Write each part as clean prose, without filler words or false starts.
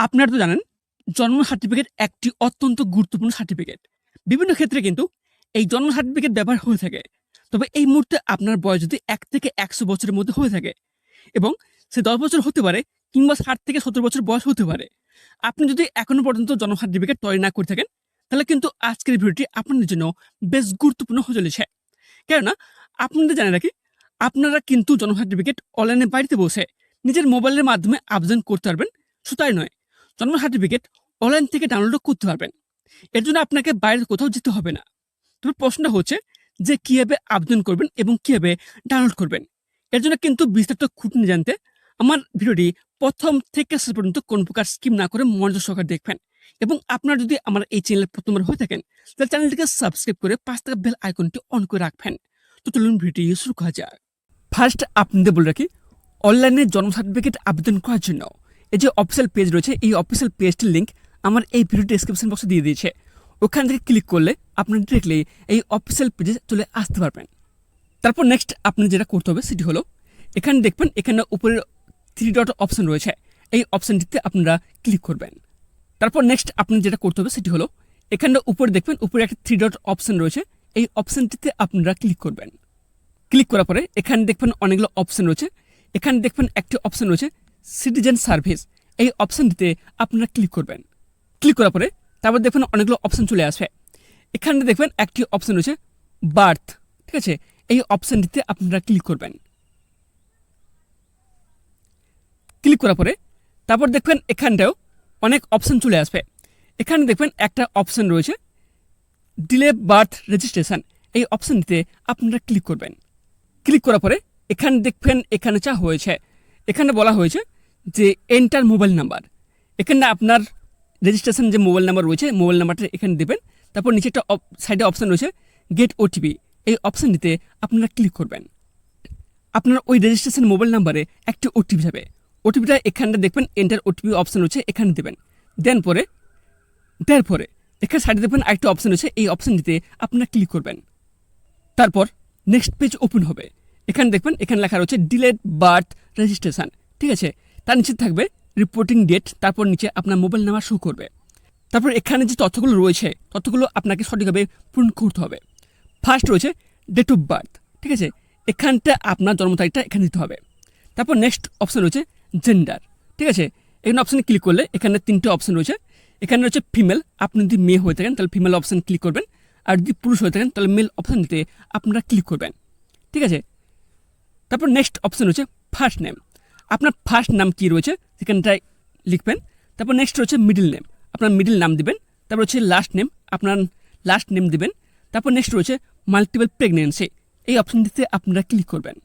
আপনারা তো জানেন জন্ম সার্টিফিকেট একটি অত্যন্ত গুরুত্বপূর্ণ সার্টিফিকেট। বিভিন্ন ক্ষেত্রে কিন্তু এই জন্ম সার্টিফিকেট ব্যবহার হয়ে থাকে। তবে এই মুহূর্তে আপনার বয়স যদি ১ থেকে ১০০ বছরের মধ্যে হয়ে থাকে এবং সে ১০ বছর হতে পারে কিংবা ৬০ থেকে ৭০ বছর বয়স হতে পারে। আপনি যদি এখনো পর্যন্ত জন্ম সার্টিফিকেট তৈরি না করে থাকেন, তাহলে কিন্তু আজকের ভিডিওটি আপনাদের জন্য বেশ গুরুত্বপূর্ণ হয়ে চলেছে। কেননা আপনাদের জানে রাখি, আপনারা কিন্তু জন্ম সার্টিফিকেট অনলাইনে বাড়িতে বসে নিজের মোবাইলের মাধ্যমে আবেদন করতে পারবেন। শুধু তাই নয়, জন্ম সার্টিফিকেট অনলাইন থেকে ডাউনলোড করতে পারবেন। এর জন্য আপনাকে বাইরে কোথাও যেতে হবে না। তবে প্রশ্নটা হচ্ছে যে কিভাবে আবেদন করবেন এবং কিভাবে ডাউনলোড করবেন। এর জন্য কিন্তু বিস্তারিত খুঁটিয়ে জানতে আমার ভিডিওটি প্রথম থেকে শেষ পর্যন্ত কোন প্রকার স্কিম না করে মনোযোগ সহকারে দেখবেন। এবং আপনারা যদি আমার এই চ্যানেলে প্রথমবার হয়ে থাকেন, তাহলে চ্যানেলটিকে সাবস্ক্রাইব করে পাঁচ টাকা বেল আইকনটি অন করে রাখবেন। তো চলুন ভিডিওটি শুরু করা যাক। ফার্স্ট আপনাদের বলে রাখি, অনলাইনে জন্ম সার্টিফিকেট আবেদন করার জন্য এই যে অফিসিয়াল পেজ রয়েছে, এই অফিসিয়াল পেজটির লিঙ্ক আমার এই ভিডিও ডেসক্রিপশন বক্সে দিয়ে দিয়েছে। ওখান থেকে ক্লিক করলে আপনারা ডিরেক্টলি এই অফিসিয়াল পেজে চলে আসতে পারবেন। তারপর নেক্সট আপনি যেটা করতে হবে সেটি হলো, এখানে দেখবেন এখানে উপরে 3 ডট অপশন রয়েছে, এই অপশনটিতে আপনারা ক্লিক করবেন। তারপর নেক্সট আপনি যেটা করতে হবে সেটি হলো, এখানে উপরে দেখবেন উপরে একটা 3 ডট অপশন রয়েছে, এই অপশনটিতে আপনারা ক্লিক করবেন। ক্লিক করার পরে এখানে দেখবেন অনেকগুলো অপশন রয়েছে, এখানে দেখবেন একটি অপশন রয়েছে সিটিজেন সার্ভিস, এই অপশনটিতে আপনারা ক্লিক করবেন। ক্লিক করার পরে তারপর দেখবেন অনেকগুলো অপশন চলে আসবে, এখানে দেখবেন একটি অপশন রয়েছে বার্থ, ঠিক আছে, এই অপশনটিতে আপনারা ক্লিক করবেন। ক্লিক করার পরে তারপর দেখবেন এখানটাও অনেক অপশন চলে আসবে, এখানে দেখবেন একটা অপশন রয়েছে ডিলে বার্থ রেজিস্ট্রেশন, এই অপশনটিতে আপনারা ক্লিক করবেন। ক্লিক করার পরে এখানে দেখবেন এখানে যা হয়েছে, এখানে বলা হয়েছে যে এন্টার মোবাইল নাম্বার, এখানে আপনার রেজিস্ট্রেশন যে মোবাইল নাম্বার রয়েছে মোবাইল নাম্বারটা এখানে দেবেন। তারপর নিচে একটা সাইডে অপশন রয়েছে গেট ওটিপি, এই অপশনটিতে আপনারা ক্লিক করবেন। আপনার ওই রেজিস্ট্রেশন মোবাইল নাম্বারে একটি ওটিপি যাবে, ওটিপিটা এখানটা দেখবেন এন্টার ওটিপি অপশন রয়েছে, এখানে দেবেন। দেওয়ার পরে এখানে সাইডে দেখবেন আরেকটা অপশন রয়েছে, এই অপশনটিতে আপনারা ক্লিক করবেন। তারপর নেক্সট পেজ ওপেন হবে, এখানে দেখবেন এখানে লেখা রয়েছে ডিলেড বার্থ রেজিস্ট্রেশন, ঠিক আছে, তার নিচে থাকবে রিপোর্টিং ডেট, তারপর নিচে আপনার মোবাইল নাম্বার শো করবে। তারপর এখানে যে তথ্যগুলো রয়েছে তথ্যগুলো আপনাকে সঠিকভাবে পূরণ করতে হবে। ফার্স্ট রয়েছে ডেট অফ বার্থ, ঠিক আছে, এখানটা আপনার জন্ম তারিখটা এখানে দিতে হবে। তারপর নেক্সট অপশন রয়েছে জেন্ডার, ঠিক আছে, এখানে অপশানে ক্লিক করলে এখানে 3টে অপশন রয়েছে, এখানে রয়েছে ফিমেল, আপনি যদি মেয়ে হয়ে থাকেন তাহলে ফিমেল অপশান ক্লিক করবেন, আর যদি পুরুষ হয়ে থাকেন তাহলে মেল অপশানটিতে আপনারা ক্লিক করবেন, ঠিক আছে। তারপর নেক্সট অপশন রয়েছে ফার্স্ট নেম, আপনার ফার্স্ট নাম কী রয়েছে সেখানটায় লিখবেন। তারপর নেক্সট রয়েছে মিডল নেম, আপনার মিডল নাম দিবেন। তারপর হচ্ছে লাস্ট নেম, আপনার লাস্ট নেম দিবেন। তারপর নেক্সট রয়েছে মাল্টিপল প্রেগনেন্সি, এই অপশনটিতে আপনারা ক্লিক করবেন।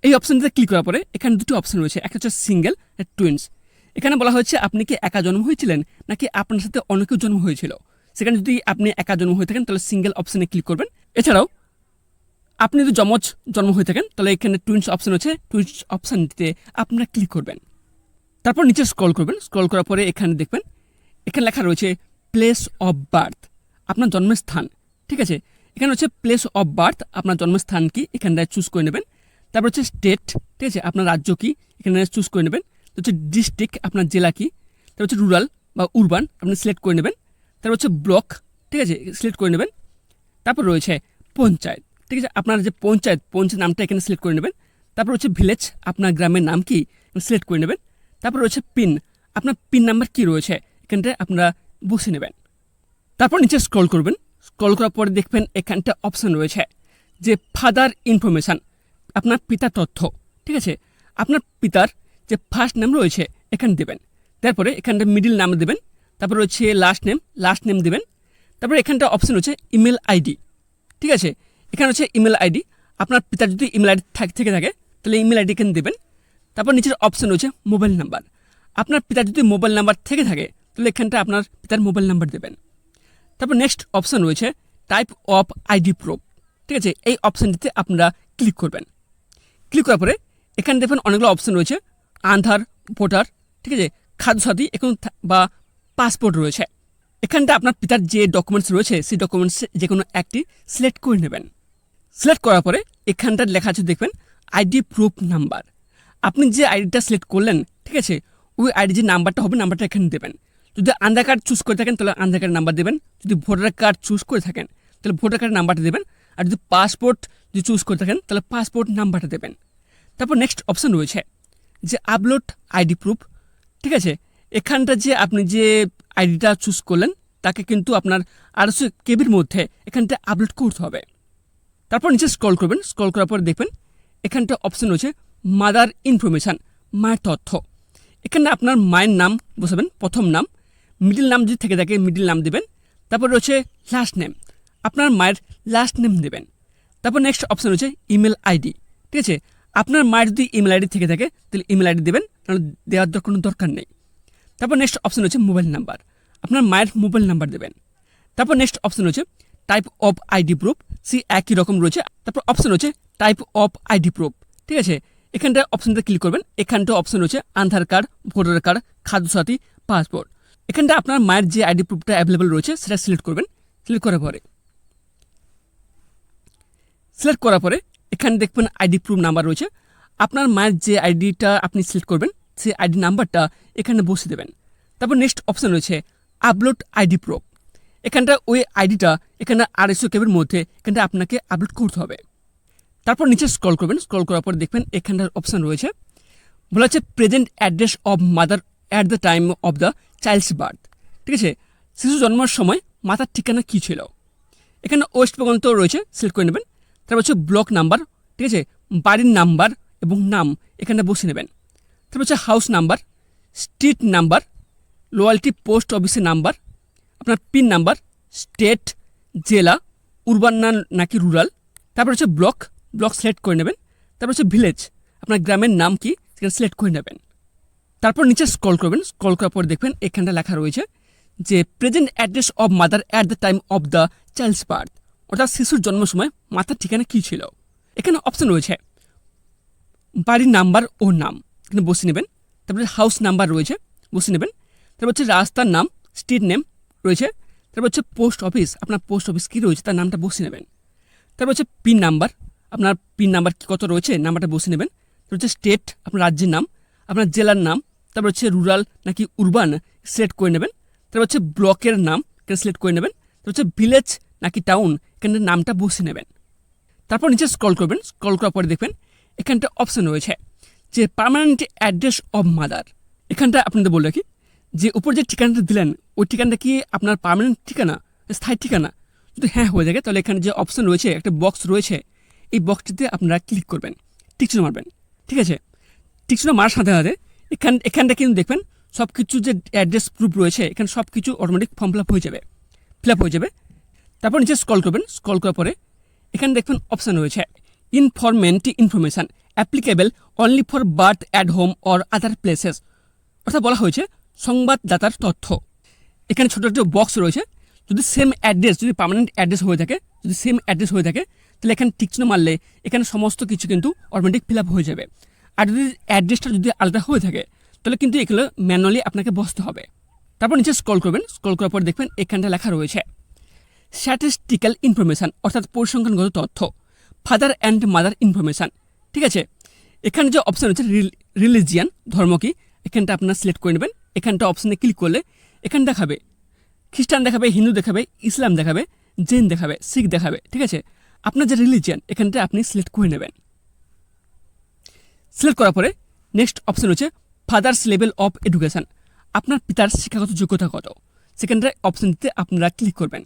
এই অপশনটিতে ক্লিক করার পরে এখানে দুটো অপশন রয়েছে, একটা হচ্ছে সিঙ্গেল আর টুইন্স। এখানে বলা হয়েছে আপনি কি একা জন্ম হয়েছিলেন নাকি আপনার সাথে অনেকেও জন্ম হয়েছিল, সেখানে যদি আপনি একা জন্ম হয়ে থাকেন তাহলে সিঙ্গেল অপশনে ক্লিক করবেন। এছাড়াও আপনি যদি যমজ জন্ম হয়ে থাকেন তাহলে এখানে টুইন্স অপশন আছে, টুইন্স অপশনটিতে আপনারা ক্লিক করবেন। তারপর নিচে স্ক্রল করবেন, স্ক্রল করার পরে এখানে দেখবেন এখানে লেখা রয়েছে প্লেস অফ বার্থ, আপনার জন্মের স্থান, ঠিক আছে, এখানে হচ্ছে প্লেস অফ বার্থ, আপনার জন্মস্থান কি এখানটায় চুজ করে নেবেন। তারপর হচ্ছে স্টেট, ঠিক আছে, আপনার রাজ্য কি এখানে চুজ করে নেবেন। হচ্ছে ডিস্ট্রিক্ট, আপনার জেলা কি। তারপর হচ্ছে রুরাল বা উরবান আপনি সিলেক্ট করে নেবেন। তারপর হচ্ছে ব্লক, ঠিক আছে, সিলেক্ট করে নেবেন। তারপর রয়েছে পঞ্চায়েত, ঠিক আছে, আপনার যে পঞ্চায়েত নামটা এখানে সিলেক্ট করে নেবেন। তারপর হচ্ছে ভিলেজ, আপনার গ্রামের নাম কি সিলেক্ট করে নেবেন। তারপর রয়েছে পিন, আপনার পিন নাম্বার কি রয়েছে এখানটায় আপনারা বসে নেবেন। তারপর নিচে স্ক্রল করবেন, স্ক্রল করার পরে দেখবেন এখানটা অপশন রয়েছে যে ফাদার ইনফরমেশান, আপনার পিতার তথ্য, ঠিক আছে, আপনার পিতার যে ফার্স্ট নেম রয়েছে এখানে দেবেন। তারপরে এখানটা মিডিল নাম দেবেন। তারপর রয়েছে লাস্ট নেম দেবেন। তারপরে এখানটা অপশন রয়েছে ইমেল আইডি, ঠিক আছে, এখানে হচ্ছে ইমেল আইডি, আপনার পিতার যদি ইমেল আইডি থেকে থাকে তাহলে ইমেল আইডি এখানে দেবেন। তারপর নিচের অপশন রয়েছে মোবাইল নাম্বার, আপনার পিতার যদি মোবাইল নাম্বার থেকে থাকে তাহলে এখানটা আপনার পিতার মোবাইল নাম্বার দেবেন। তারপর নেক্সট অপশন রয়েছে টাইপ অফ আইডি প্রুফ, ঠিক আছে, এই অপশনটিতে আপনারা ক্লিক করবেন। ক্লিক করার পরে এখানে দেখবেন অনেকগুলো অপশন রয়েছে আধার, ভোটার, ঠিক আছে, খাদ্যসাথী এখন বা পাসপোর্ট রয়েছে। এখানটা আপনার পিতার যে ডকুমেন্টস রয়েছে সেই ডকুমেন্টস যে কোনো একটি সিলেক্ট করে নেবেন। সিলেক্ট করার পরে এখানটা লেখা আছে দেখবেন আইডি প্রুফ নাম্বার, আপনি যে আইডিটা সিলেক্ট করলেন ঠিক আছে, ওই আইডি যে নাম্বারটা হবে নাম্বারটা এখানে দেবেন। যদি আধার কার্ড চুজ করে থাকেন তাহলে আধার কার্ডের নাম্বার দেবেন, যদি ভোটার কার্ড চুজ করে থাকেন তাহলে ভোটার কার্ডের নাম্বারটা দেবেন, আর যদি পাসপোর্ট যদি চুজ করে থাকেন তাহলে পাসপোর্ট নাম্বারটা দেবেন। তারপর নেক্সট অপশান রয়েছে যে আপলোড আইডি প্রুফ। ঠিক আছে, এখানটা যে আপনি যে আইডিটা চুজ করলেন তাকে কিন্তু আপনার 800 কেবির মধ্যে এখানটা আপলোড করতে হবে। তারপর নিচে স্ক্রল করবেন, স্ক্রল করার পর দেখবেন এখানটা অপশান রয়েছে মাদার ইনফরমেশান, মায়ের তথ্য। এখানে আপনার মায়ের নাম বসাবেন, প্রথম নাম, মিডল নাম যদি থেকে থাকে মিডল নাম দেবেন। তারপর রয়েছে লাস্ট নেম, আপনার মায়ের লাস্ট নেম দেবেন। তারপর নেক্সট অপশান রয়েছে ইমেল আইডি। ঠিক আছে, আপনার মায়ের যদি ইমেল আইডি থেকে থাকে তাহলে ইমেল আইডি দেবেন, তাহলে দেওয়ার কোনো দরকার নেই। তারপর নেক্সট অপশান রয়েছে মোবাইল নাম্বার, আপনার মায়ের মোবাইল নাম্বার দেবেন। তারপর নেক্সট অপশান রয়েছে টাইপ অফ আইডি প্রুফ, সি একই রকম রয়েছে। তারপর অপশান রয়েছে টাইপ অফ আইডি প্রুফ। ঠিক আছে, এখানটা অপশানটা ক্লিক করবেন, এখানটা অপশান রয়েছে Aadhaar card, voter card, Khadyasathi, passport. এখানটা আপনার মায়ের যে আইডি প্রুফটা অ্যাভেলেবল রয়েছে সেটা সিলেক্ট করবেন। সিলেক্ট করার পরে এখানে দেখবেন আইডি প্রুফ নাম্বার রয়েছে, আপনার মায়ের যে আইডিটা আপনি সিলেক্ট করবেন সেই আইডি নাম্বারটা এখানে বসিয়ে দেবেন। তারপর নেক্সট অপশান রয়েছে আপলোড আইডি প্রুফ। এখানটা ওই আইডিটা এখানে 250 কেবির মধ্যে এখানটা আপনাকে আপলোড করতে হবে। তারপর নিচে স্ক্রল করবেন, স্ক্রল করার পর দেখবেন এখানটার অপশান রয়েছে বলা হচ্ছে present address of mother at the time of the child's birth. ঠিক আছে, শিশু জন্মের সময় মাতার ঠিকানা কী ছিল, এখানে ওয়েস্ট বেঙ্গল তো রয়েছে, সিলেক্ট করে নেবেন। তারপর হচ্ছে ব্লক নাম্বার, ঠিক আছে, বাড়ির নাম্বার এবং নাম এখানে বসিয়ে নেবেন। তারপর হচ্ছে house number, street number, locality post অফিসের নাম্বার, আপনার পিন নাম্বার, স্টেট, জেলা, উরবান নাকি রুরাল। তারপর হচ্ছে ব্লক সিলেক্ট করে নেবেন। তারপর হচ্ছে ভিলেজ, আপনার গ্রামের নাম কি সেটা সিলেক্ট করে নেবেন। তারপর নিচে স্ক্রল করবেন, স্ক্রল করার পর দেখবেন এখানটা লেখা রয়েছে যে present address of mother at the time of the child's birth, অর্থাৎ শিশুর জন্মের সময় মাতার ঠিকানা কী ছিল। এখানে অপশান রয়েছে বাড়ির নাম্বার ও নাম, এখানে বসিয়ে নেবেন। তারপরে হাউস নাম্বার রয়েছে, বসিয়ে নেবেন। তারপর হচ্ছে রাস্তার নাম, স্ট্রিট নেম রয়েছে। তারপর হচ্ছে পোস্ট অফিস, আপনার পোস্ট অফিস কী রয়েছে তার নামটা বসিয়ে নেবেন। তারপর হচ্ছে পিন নাম্বার, আপনার পিন নাম্বার কত রয়েছে নাম্বারটা বসিয়ে নেবেন। তারপর হচ্ছে স্টেট, আপনার রাজ্যের নাম, আপনার জেলার নাম। তারপর হচ্ছে রুরাল নাকি উরবান সিলেক্ট করে নেবেন। তারপর হচ্ছে ব্লকের নাম এখানে সিলেক্ট করে নেবেন। তারপর হচ্ছে ভিলেজ নাকি টাউন এখানে নামটা বসিয়ে নেবেন। তারপর নিচে স্ক্রল করবেন, স্ক্রল করার পরে দেখবেন এখানটা অপশান রয়েছে যে পার্মানেন্ট অ্যাড্রেস অফ মাদার। এখানটা আপনাদের বলে রাখি যে উপর যে ঠিকানাটা দিলেন ওই ঠিকানাটা কি আপনার পার্মানেন্ট ঠিকানা, স্থায়ী ঠিকানা। যদি হ্যাঁ হয়ে থাকে তাহলে এখানে যে অপশান রয়েছে একটা বক্স রয়েছে, এই বক্সটিতে আপনারা ক্লিক করবেন, টিকচিহ্ন মারবেন। ঠিক আছে, টিকচিহ্ন মারার সাথে সাথে এখানটা কিন্তু দেখবেন সব কিছু যে অ্যাড্রেস প্রুফ রয়েছে এখানে সব কিছু অটোমেটিক ফর্ম ফিল আপ হয়ে যাবে। তারপর নিচে স্ক্রল করবেন, স্ক্রল করার পরে এখানে দেখবেন অপশান রয়েছে information applicable only for birth at home or other places, অর্থাৎ বলা হয়েছে সংবাদদাতার তথ্য। এখানে ছোটো ছোটো বক্স রয়েছে, যদি সেম অ্যাড্রেস, যদি পার্মানেন্ট অ্যাড্রেস হয়ে থাকে, যদি সেম অ্যাড্রেস হয়ে থাকে তাহলে এখানে টিকচিহ্ন মারলে এখানে সমস্ত কিছু কিন্তু অটোমেটিক ফিল আপ হয়ে যাবে। আর যদি অ্যাড্রেসটা যদি আলাদা হয়ে থাকে তাহলে কিন্তু এগুলো ম্যানুয়ালি আপনাকে বসতে হবে। তারপর নিচে স্ক্রল করবেন, স্ক্রল করার পর দেখবেন এখানটা লেখা রয়েছে স্ট্যাটিস্টিক্যাল ইনফরমেশান, অর্থাৎ পরিসংখ্যানগত তথ্য, ফাদার অ্যান্ড মাদার ইনফরমেশান। ঠিক আছে, এখানে যে অপশান রয়েছে রিলিজিয়ান, ধর্ম কি, এখানটা আপনারা সিলেক্ট করে নেবেন। এখানটা অপশানে ক্লিক করলে এখানে দেখাবে খ্রিস্টান দেখাবে, হিন্দু দেখাবে, ইসলাম দেখাবে, জৈন দেখাবে, শিখ দেখাবে। ঠিক আছে, আপনার যে রিলিজিয়ান এখানটা আপনি সিলেক্ট করে নেবেন। সিলেক্ট করার পরে নেক্সট অপশান রয়েছে ফাদার্স লেভেল অফ এডুকেশান, আপনার পিতার শিক্ষাগত যোগ্যতা কত, সেখানটায় অপশানটিতে আপনারা ক্লিক করবেন।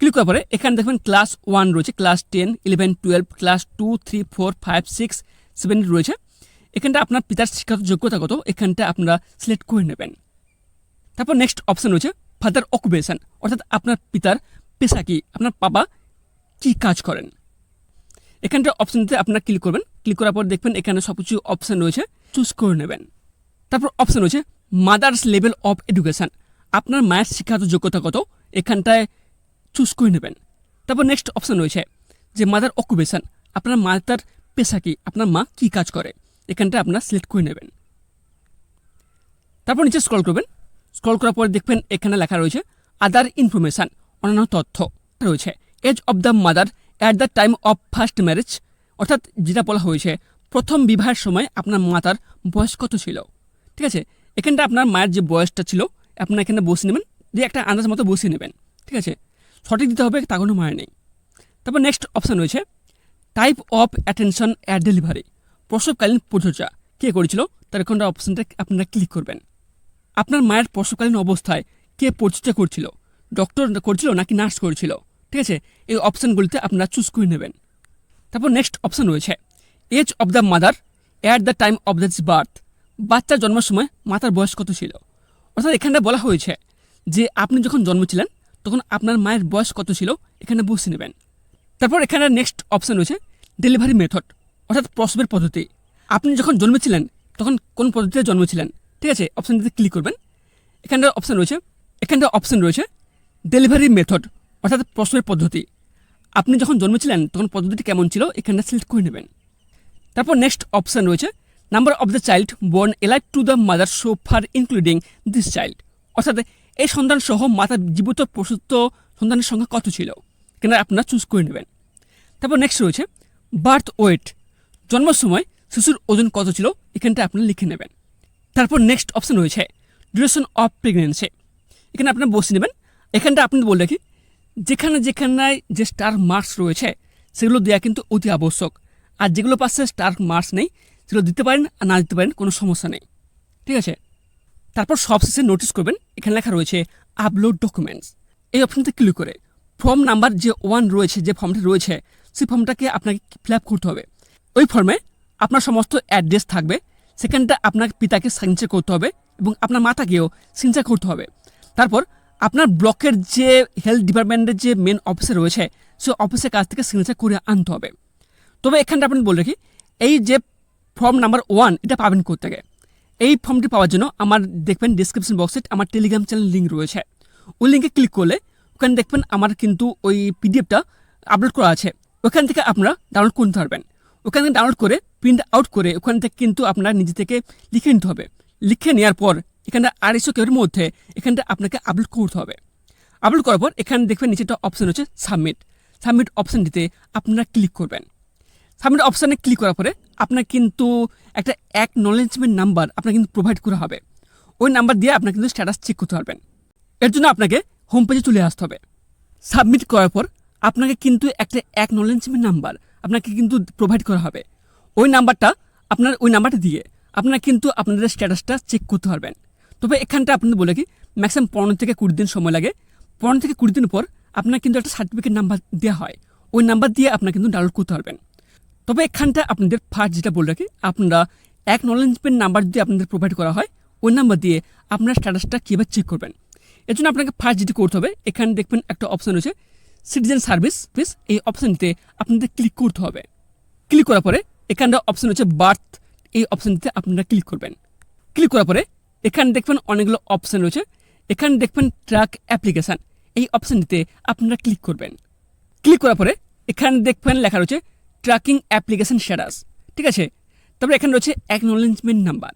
ক্লিক করার পরে এখানে দেখবেন ক্লাস 1 রয়েছে, ক্লাস 10, 11, 12, ক্লাস 2, 3, 4, 5, 6, 7 রয়েছে। এখানটা আপনার পিতার শিক্ষাগত যোগ্যতা কত এখানটা আপনারা সিলেক্ট করে নেবেন। তারপর নেক্সট অপশান রয়েছে ফাদার অকুপেশন, অর্থাৎ আপনার পিতার পেশা কি, আপনার বাবা কী কাজ করেন। এখানটা অপশানটিতে আপনারা ক্লিক করবেন। ক্লিক করার পর দেখবেন এখানে সব কিছু অপশান রয়েছে, চুজ করে নেবেন। তারপর অপশান রয়েছে মাদার্স লেভেল অফ এডুকেশান, আপনার মায়ের শিক্ষাগত যোগ্যতা কত এখানটায় চুজ করে নেবেন। তারপর নেক্সট অপশান রয়েছে যে মাদার অকুপেশান, আপনার মাতার পেশা কি, আপনার মা কী কাজ করে এখানটা আপনারা সিলেক্ট করে নেবেন। তারপর নিচে স্ক্রল করবেন, স্ক্রল করার পরে দেখবেন এখানে লেখা রয়েছে আদার ইনফরমেশান, অন্যান্য তথ্য রয়েছে age of the mother at the time of first marriage, অর্থাৎ যেটা বলা হয়েছে প্রথম বিবাহের সময় আপনার মাতার বয়স কত ছিল। ঠিক আছে, এখানটা আপনার মায়ের যে বয়সটা ছিল আপনার এখানে বসিয়ে নেবেন, দিয়ে একটা আন্দাজ মতো বসিয়ে নেবেন। ঠিক আছে, সঠিক দিতে হবে তা কোনো মানে নেই। তারপর নেক্সট অপশান রয়েছে type of attention at delivery, প্রসবকালীন পরিচর্যা কে করেছিল তার এখানটা অপশানটা আপনারা ক্লিক করবেন। আপনার মায়ের প্রসবকালীন অবস্থায় কে পরিচর্যা করছিল, ডক্টর করছিল নাকি নার্স করেছিল। ঠিক আছে, এই অপশানগুলিতে আপনারা চুজ করে নেবেন। তারপর নেক্সট অপশান রয়েছে age of the mother at the time of the birth, বাচ্চার জন্মের সময় মাতার বয়স কত ছিল। অর্থাৎ এখানটা বলা হয়েছে যে আপনি যখন জন্মেছিলেন তখন আপনার মায়ের বয়স কত ছিল এখানে বসে নেবেন। তারপর এখানে নেক্সট অপশান রয়েছে ডেলিভারি মেথড, অর্থাৎ প্রসবের পদ্ধতি। আপনি যখন জন্মেছিলেন তখন কোন পদ্ধতিতে জন্মেছিলেন। ঠিক আছে, অপশানটিতে ক্লিক করবেন। এখানটা অপশান রয়েছে ডেলিভারি মেথড, অর্থাৎ প্রসবের পদ্ধতি। আপনি যখন জন্মেছিলেন তখন পদ্ধতিটি কেমন ছিল এখানটা সিলেক্ট করে নেবেন। তারপর নেক্সট অপশান রয়েছে number of the child born alive to the mother so far including this child, অর্থাৎ এই সন্তান সহ মাতার জীবিত প্রসূত সন্তানের সংখ্যা কত ছিল এখানে আপনারা চুজ করে নেবেন। তারপর নেক্সট রয়েছে বার্থ ওয়েট, জন্মের সময় শিশুর ওজন কত ছিল এখানটা আপনারা লিখে নেবেন। তারপর নেক্সট অপশান রয়েছে ডিউরেশন অফ প্রেগনেন্সি, এখানে আপনারা বসে নেবেন। এখানটা আপনি বলে রাখি যেখানে যে স্টার মার্কস রয়েছে সেগুলো দেওয়া কিন্তু অতি আবশ্যক, আর যেগুলো পাশে স্টার মার্কস নেই সেগুলো দিতে পারেন আর না দিতে পারেন, কোনো সমস্যা নেই। ঠিক আছে, তারপর সবশেষে নোটিস করবেন এখানে লেখা রয়েছে আপলোড ডকুমেন্টস, এই অপশনতে ক্লিক করে ফর্ম নাম্বার যে 1 রয়েছে, যে ফর্মটি রয়েছে সেই ফর্মটাকে আপনাকে ফিল আপ করতে হবে। ওই ফর্মে আপনার সমস্ত অ্যাড্রেস থাকবে, সেখানটা আপনার পিতাকে সিগনেচার করতে হবে এবং আপনার মাতাকেও সিগনেচার করতে হবে। তারপর আপনার ব্লকের যে হেলথ ডিপার্টমেন্টের যে মেন অফিসে রয়েছে সেই অফিসের কাছ থেকে সিগনেচার করে আনতে হবে। তবে এখানটা আপনি বলে রাখি এই যে ফর্ম নাম্বার 1 এটা পাবেন কোত্থেকে। এই ফর্মটি পাওয়ার জন্য আমার দেখবেন ডিসক্রিপশন বক্সে আমার টেলিগ্রাম চ্যানেল লিঙ্ক রয়েছে, ওই লিঙ্কে ক্লিক করলে ওখানে দেখবেন আমার কিন্তু ওই পিডিএফটা আপলোড করা আছে, ওখান থেকে আপনারা ডাউনলোড করতে পারবেন। ওখান থেকে ডাউনলোড করে প্রিন্ট আউট করে ওখান থেকে কিন্তু আপনারা নিজে থেকে লিখে নিতে হবে। লিখে নেওয়ার পর এখানটা 250 কেবির মধ্যে এখানটা আপনাকে আপলোড করতে হবে। আপলোড করার পর এখানে দেখবেন নিচে একটা অপশান হচ্ছে সাবমিট অপশানটিতে আপনারা ক্লিক করবেন। সাবমিট অপশানে ক্লিক করার পরে আপনার কিন্তু একটা অ্যাকনলেজমেন্ট নাম্বার আপনার কিন্তু প্রোভাইড করা হবে। ওই নাম্বার দিয়ে আপনার কিন্তু স্ট্যাটাস চেক করতে পারবেন। এর জন্য আপনাকে হোম পেজে চলে আসতে হবে। সাবমিট করার পর আপনাকে কিন্তু একটা অ্যাকনলেজমেন্ট নাম্বার আপনাকে কিন্তু প্রোভাইড করা হবে। ওই নাম্বারটা দিয়ে আপনারা কিন্তু আপনাদের স্ট্যাটাসটা চেক করতে পারবেন। তবে এখানটা আপনাদের বলে কি ম্যাক্সিমাম 15 থেকে 20 দিন সময় লাগে। 15 থেকে 20 দিন পর আপনার কিন্তু একটা সার্টিফিকেট নাম্বার দেওয়া হয়, ওই নাম্বার দিয়ে আপনারা কিন্তু ডাউনলোড করতে পারবেন। তবে এখানটা আপনাদের ফার্স্ট যেটা বলে রাখি, আপনারা অ্যাকনলেজমেন্ট নাম্বার যদি আপনাদের প্রোভাইড করা হয় ওই নাম্বার দিয়ে আপনার স্ট্যাটাসটা কীভাবে চেক করবেন। এর জন্য আপনাকে ফার্স্ট যেটি করতে হবে, এখানে দেখবেন একটা অপশান রয়েছে সিটিজেন সার্ভিস, এই অপশানটিতে আপনাদের ক্লিক করতে হবে। ক্লিক করার পরে এখানটা অপশান হচ্ছে বার্থ, এই অপশানটিতে আপনারা ক্লিক করবেন। ক্লিক করার পরে এখানে দেখবেন অনেকগুলো অপশান রয়েছে, এখানে দেখবেন ট্র্যাক অ্যাপ্লিকেশান, এই অপশানটিতে আপনারা ক্লিক করবেন। ক্লিক করার পরে এখানে দেখবেন লেখা রয়েছে ট্র্যাকিং অ্যাপ্লিকেশান স্ট্যাটাস। ঠিক আছে, তারপরে এখানে রয়েছে অ্যাকনলেজমেন্ট নাম্বার।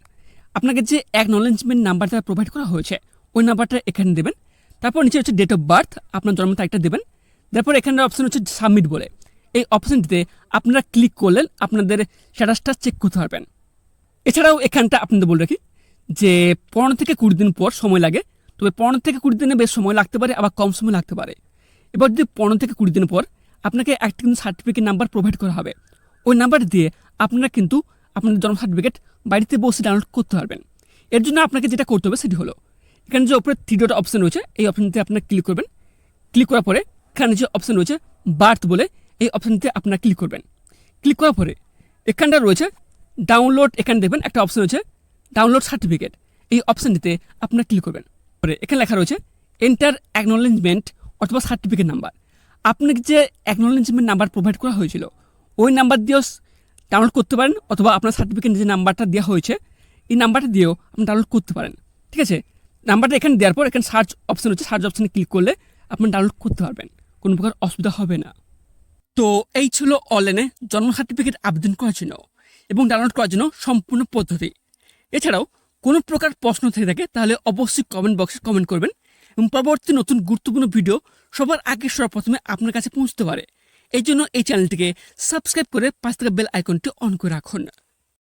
আপনাকে যে অ্যাকনলেজমেন্ট নাম্বারটা প্রোভাইড করা হয়েছে ওই নাম্বারটা এখানে দেবেন। তারপর নিচে হচ্ছে ডেট অফ বার্থ, আপনার জন্ম তারিখটা দেবেন। তারপর এখানে অপশান হচ্ছে সাবমিট বলে, এই অপশানটিতে আপনারা ক্লিক করলেন আপনাদের স্ট্যাটাসটা চেক করতে পারবেন। এছাড়াও এখানটা আপনাদের বলে রাখি যে 15 থেকে 20 দিন পর সময় লাগে, তবে 15 থেকে 20 দিনে বেশ সময় লাগতে পারে, আবার কম সময় লাগতে পারে। এবার যদি 15 থেকে 20 দিন পর আপনাকে একটা কিন্তু সার্টিফিকেট নাম্বার প্রোভাইড করা হবে, ওই নাম্বার দিয়ে আপনারা কিন্তু আপনাদের জন্ম সার্টিফিকেট বাড়িতে বসে ডাউনলোড করতে পারবেন। এর জন্য আপনাকে যেটা করতে হবে সেটি হলো এখানে যে উপরে 3 ডট অপশান রয়েছে এই অপশানটিতে আপনারা ক্লিক করবেন। ক্লিক করার পরে এখানে যে অপশান রয়েছে বার্থ বলে, এই অপশানটিতে আপনারা ক্লিক করবেন। ক্লিক করার পরে এখানটা রয়েছে ডাউনলোড, এখানে দেখবেন একটা অপশান রয়েছে ডাউনলোড সার্টিফিকেট, এই অপশানটিতে আপনারা ক্লিক করবেন। পরে এখানে লেখা রয়েছে এন্টার অ্যাকনলেজমেন্ট অথবা সার্টিফিকেট নাম্বার। আপনাকে যে অ্যাকনলেজমেন্ট নাম্বার প্রোভাইড করা হয়েছিল ওই নাম্বার দিয়েও ডাউনলোড করতে পারেন, অথবা আপনার সার্টিফিকেট যে নাম্বারটা দেওয়া হয়েছে এই নাম্বারটা দিয়েও আপনি ডাউনলোড করতে পারেন। ঠিক আছে, নাম্বারটা এখানে দেওয়ার পর এখানে সার্চ অপশান হচ্ছে, সার্চ অপশানে ক্লিক করলে আপনি ডাউনলোড করতে পারবেন, কোনো প্রকার অসুবিধা হবে না। তো এই ছিল অনলাইনে জন্ম সার্টিফিকেট আবেদন করার জন্য এবং ডাউনলোড করার জন্য সম্পূর্ণ পদ্ধতি। এছাড়াও কোনো প্রকার প্রশ্ন থেকে থাকে তাহলে অবশ্যই কমেন্ট বক্সে কমেন্ট করবেন এবং পরবর্তী নতুন গুরুত্বপূর্ণ ভিডিও সবার আগে সর্বপ্রথমে আপনার কাছে পৌঁছতে পারে। এই জন্য এই চ্যানেলটিকে সাবস্ক্রাইব করে পাশে থাকা বেল আইকনটি অন করে রাখুন।